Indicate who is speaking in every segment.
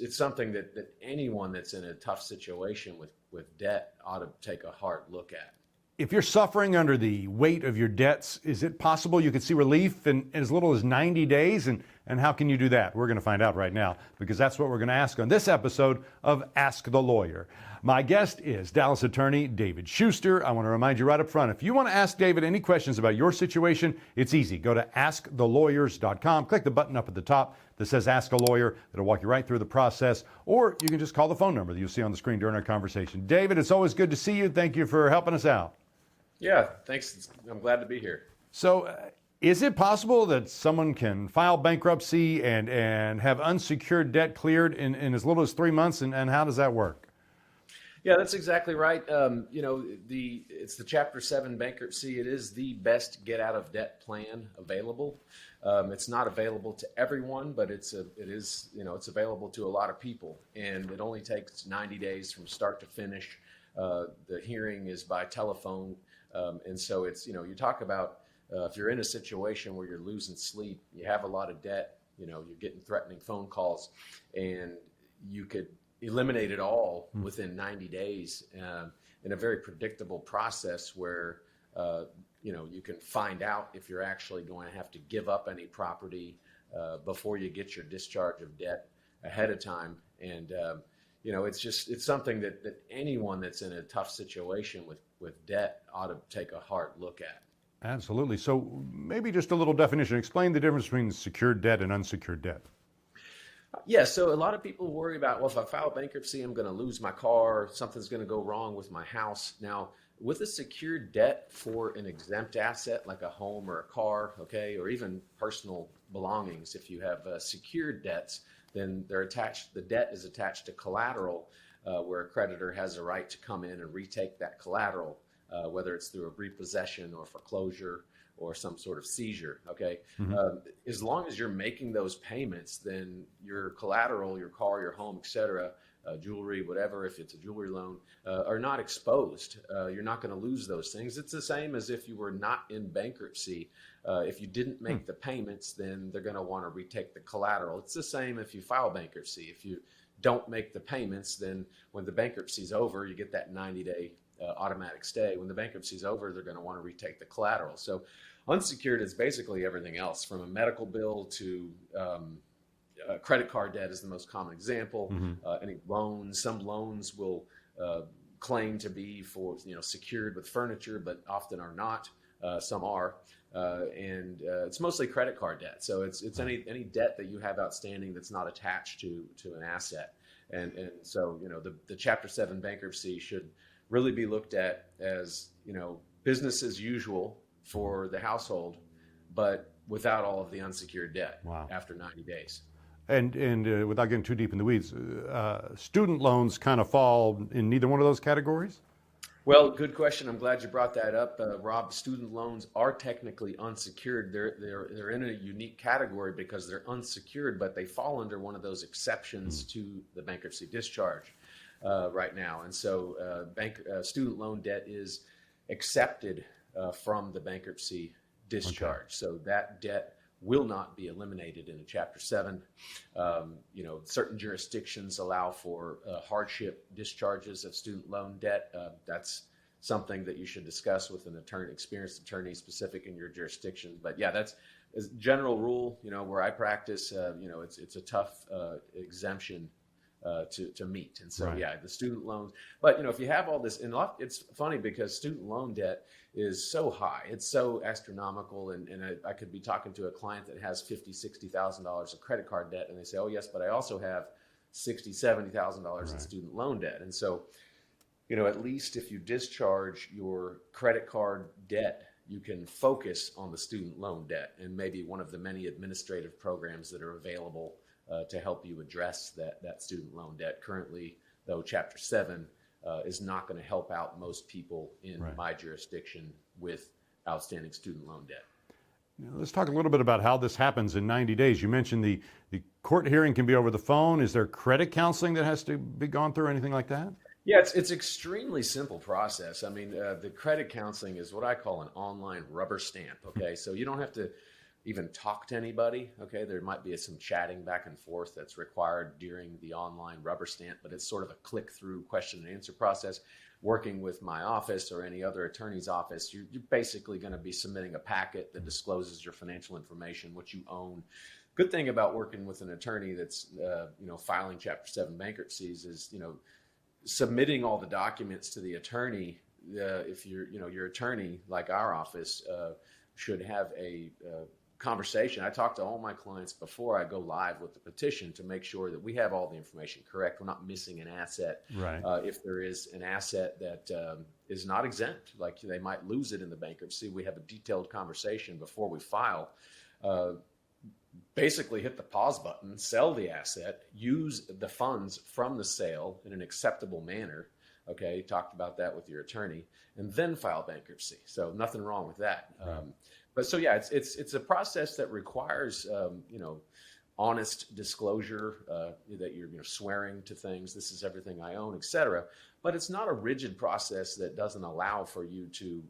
Speaker 1: it's something that anyone that's in a tough situation with debt ought to take a hard look at.
Speaker 2: If you're suffering under the weight of your debts, is it possible you could see relief in as little as 90 days? And how can you do that? We're going to find out right now, because that's what we're going to ask on this episode of Ask the Lawyer. My guest is Dallas attorney David Shuster. I want to remind you right up front, if you want to ask David any questions about your situation, it's easy. Go to AskTheLawyers.com. Click the button up at the top that says Ask a Lawyer. It'll walk you right through the process. Or you can just call the phone number that you'll see on the screen during our conversation. David, it's always good to see you. Thank you for helping us out.
Speaker 1: Yeah, thanks. I'm glad to be here.
Speaker 2: So is it possible that someone can file bankruptcy and have unsecured debt cleared in as little as 3 months? And how does that work?
Speaker 1: Yeah, that's exactly right. It's the Chapter 7 bankruptcy. It is the best get out of debt plan available. It's not available to everyone, but it's available to a lot of people, and it only takes 90 days from start to finish. The hearing is by telephone. And so it's, you talk about if you're in a situation where you're losing sleep, you have a lot of debt, you're getting threatening phone calls, and you could eliminate it all within 90 days in a very predictable process where, you can find out if you're actually going to have to give up any property before you get your discharge of debt ahead of time. And, it's something that anyone that's in a tough situation with debt ought to take a hard look at.
Speaker 2: Absolutely. So maybe just a little definition. Explain the difference between secured debt and unsecured debt.
Speaker 1: Yeah, so a lot of people worry about, well, if I file bankruptcy, I'm going to lose my car, something's going to go wrong with my house. Now, with a secured debt for an exempt asset like a home or a car, okay, or even personal belongings, if you have secured debts, then the debt is attached to collateral where a creditor has a right to come in and retake that collateral, whether it's through a repossession or foreclosure or some sort of seizure, okay? As long as you're making those payments, then your collateral, your car, your home, et cetera, jewelry, whatever, if it's a jewelry loan, are not exposed. You're not going to lose those things. It's the same as if you were not in bankruptcy. If you didn't make the payments, then they're going to want to retake the collateral. It's the same if you file bankruptcy. If you don't make the payments, then when the bankruptcy's over, you get that 90-day automatic stay. When the bankruptcy's over, they're going to want to retake the collateral. So unsecured is basically everything else, from a medical bill to credit card debt is the most common example. Any loans, some loans will claim to be for secured with furniture, but often are not. Some are, and it's mostly credit card debt. So it's any debt that you have outstanding that's not attached to an asset. And so the Chapter 7 bankruptcy should really be looked at as business as usual for the household, but without all of the unsecured debt.
Speaker 2: Wow.
Speaker 1: After 90 days.
Speaker 2: And without getting too deep in the weeds, student loans kind of fall in neither one of those categories?
Speaker 1: Well, good question. I'm glad you brought that up, Rob. Student loans are technically unsecured. They're in a unique category because they're unsecured, but they fall under one of those exceptions to the bankruptcy discharge right now. And so student loan debt is accepted from the bankruptcy discharge. Okay. So that debt will not be eliminated in a Chapter 7. Certain jurisdictions allow for hardship discharges of student loan debt. That's something that you should discuss with an experienced attorney specific in your jurisdiction. But yeah, that's a general rule, where I practice, it's a tough exemption to meet. And so, right. Yeah, the student loans, but if you have all this, and it's funny because student loan debt is so high, it's so astronomical. And I could be talking to a client that has $50,000, $60,000 of credit card debt. And they say, oh yes, but I also have $60,000, $70,000 in student loan debt. And so, at least if you discharge your credit card debt, you can focus on the student loan debt and maybe one of the many administrative programs that are available to help you address that student loan debt. Currently, though, Chapter 7 is not going to help out most people in my jurisdiction with outstanding student loan debt.
Speaker 2: Now, let's talk a little bit about how this happens in 90 days. You mentioned the court hearing can be over the phone. Is there credit counseling that has to be gone through, anything like that?
Speaker 1: Yeah, it's extremely simple process. I mean, the credit counseling is what I call an online rubber stamp, okay? So you don't have to even talk to anybody. Okay, there might be some chatting back and forth that's required during the online rubber stamp, but it's sort of a click through question and answer process. Working with my office or any other attorney's office, you're basically going to be submitting a packet that discloses your financial information, what you own. Good thing about working with an attorney that's filing Chapter 7 bankruptcies is submitting all the documents to the attorney. If your attorney, like our office, should have a conversation. I talk to all my clients before I go live with the petition to make sure that we have all the information correct. We're not missing an asset.
Speaker 2: Right.
Speaker 1: If there is an asset that is not exempt, like they might lose it in the bankruptcy, we have a detailed conversation before we file. Basically hit the pause button, sell the asset, use the funds from the sale in an acceptable manner. Okay, talked about that with your attorney, and then file bankruptcy. So nothing wrong with that.
Speaker 2: Right.
Speaker 1: But so yeah, it's a process that requires honest disclosure, that you're swearing to things. This is everything I own, etc. But it's not a rigid process that doesn't allow for you to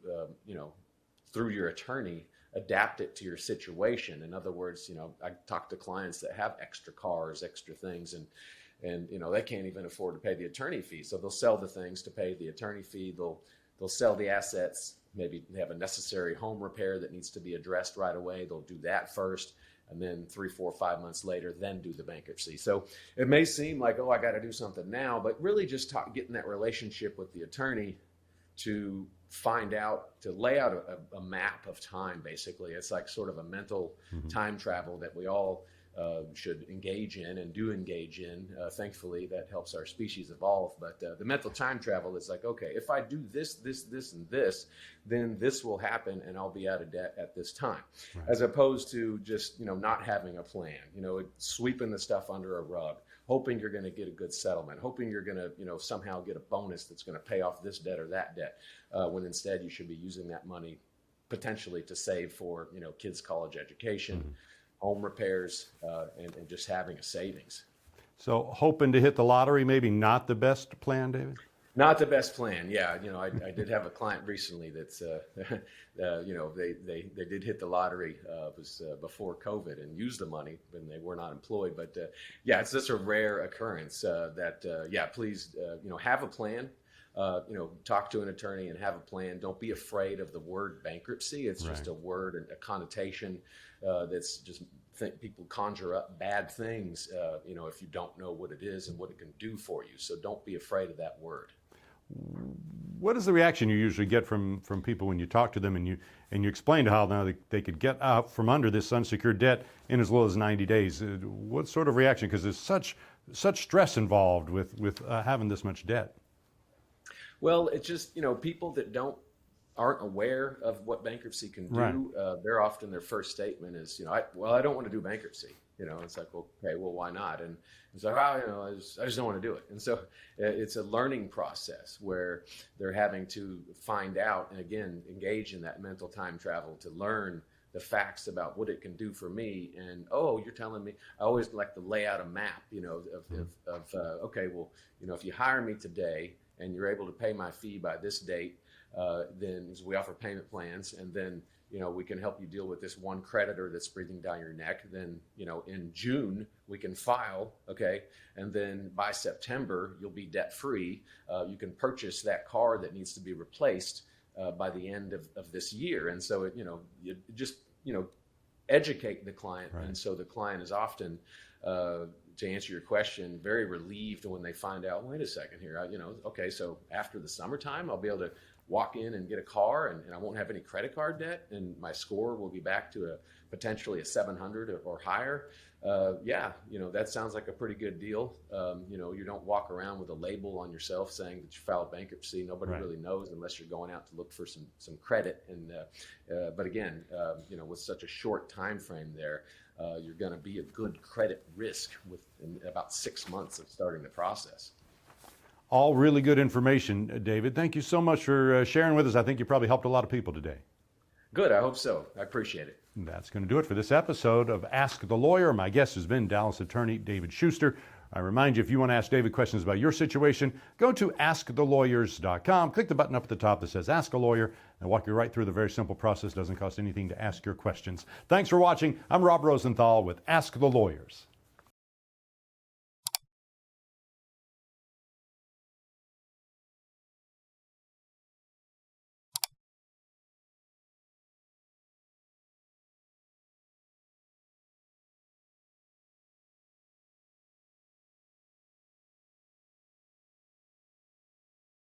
Speaker 1: through your attorney adapt it to your situation. In other words, I talk to clients that have extra cars, extra things, and they can't even afford to pay the attorney fee. So they'll sell the things to pay the attorney fee. They'll sell the assets. Maybe they have a necessary home repair that needs to be addressed right away. They'll do that first, and then 3, 4, 5 months later, then do the bankruptcy. So it may seem like, oh, I got to do something now, but really just getting that relationship with the attorney to find out, to lay out a map of time. Basically, it's like sort of a mental time travel that we all should engage in and do engage in. Thankfully, that helps our species evolve. But the mental time travel is like, okay, if I do this, and this, then this will happen and I'll be out of debt at this time. Right. As opposed to just, not having a plan, sweeping the stuff under a rug, hoping you're going to get a good settlement, hoping you're going to, somehow get a bonus that's going to pay off this debt or that debt, when instead you should be using that money potentially to save for, kids' college education, home repairs, and just having a savings. So
Speaker 2: hoping to hit the lottery, maybe not the best plan, David?
Speaker 1: Not the best plan. Yeah. I did have a client recently that's, they did hit the lottery, it was before COVID, and used the money when they were not employed. But it's just a rare occurrence please, have a plan. Talk to an attorney and have a plan. Don't be afraid of the word bankruptcy. It's just a word and a connotation that's just people conjure up bad things, if you don't know what it is and what it can do for you. So don't be afraid of that word.
Speaker 2: What is the reaction you usually get from people when you talk to them and you explain how now they could get out from under this unsecured debt in as little as 90 days? What sort of reaction? Because there's such stress involved with having this much debt.
Speaker 1: Well, it's just, people that aren't aware of what bankruptcy can do. They're often, their first statement is, I don't want to do bankruptcy. It's like, okay, well, why not? And it's like, I just don't want to do it. And so it's a learning process where they're having to find out and, again, engage in that mental time travel to learn the facts about what it can do for me. And, you're telling me, I always like to lay out a map, okay, well, if you hire me today and you're able to pay my fee by this date, then we offer payment plans, and then we can help you deal with this one creditor that's breathing down your neck. Then in June we can file, okay, and then by September you'll be debt free. You can purchase that car that needs to be replaced by the end of this year. And so you just educate the client, and so the client is often, to answer your question, very relieved when they find out, wait a second here, okay, so after the summertime, I'll be able to walk in and get a car, and I won't have any credit card debt, and my score will be back to potentially a 700 or higher. That sounds like a pretty good deal. You don't walk around with a label on yourself saying that you filed bankruptcy. Nobody really knows unless you're going out to look for some credit. And but again, with such a short time frame there, you're going to be a good credit risk within about 6 months of starting the process.
Speaker 2: All really good information, David. Thank you so much for sharing with us. I think you probably helped a lot of people today.
Speaker 1: Good. I hope so. I appreciate it.
Speaker 2: And that's going to do it for this episode of Ask the Lawyer. My guest has been Dallas attorney David Shuster. I remind you, if you want to ask David questions about your situation, go to AskTheLawyers.com. Click the button up at the top that says Ask a Lawyer, and walk you right through the very simple process. Doesn't cost anything to ask your questions. Thanks for watching. I'm Rob Rosenthal with Ask the Lawyers.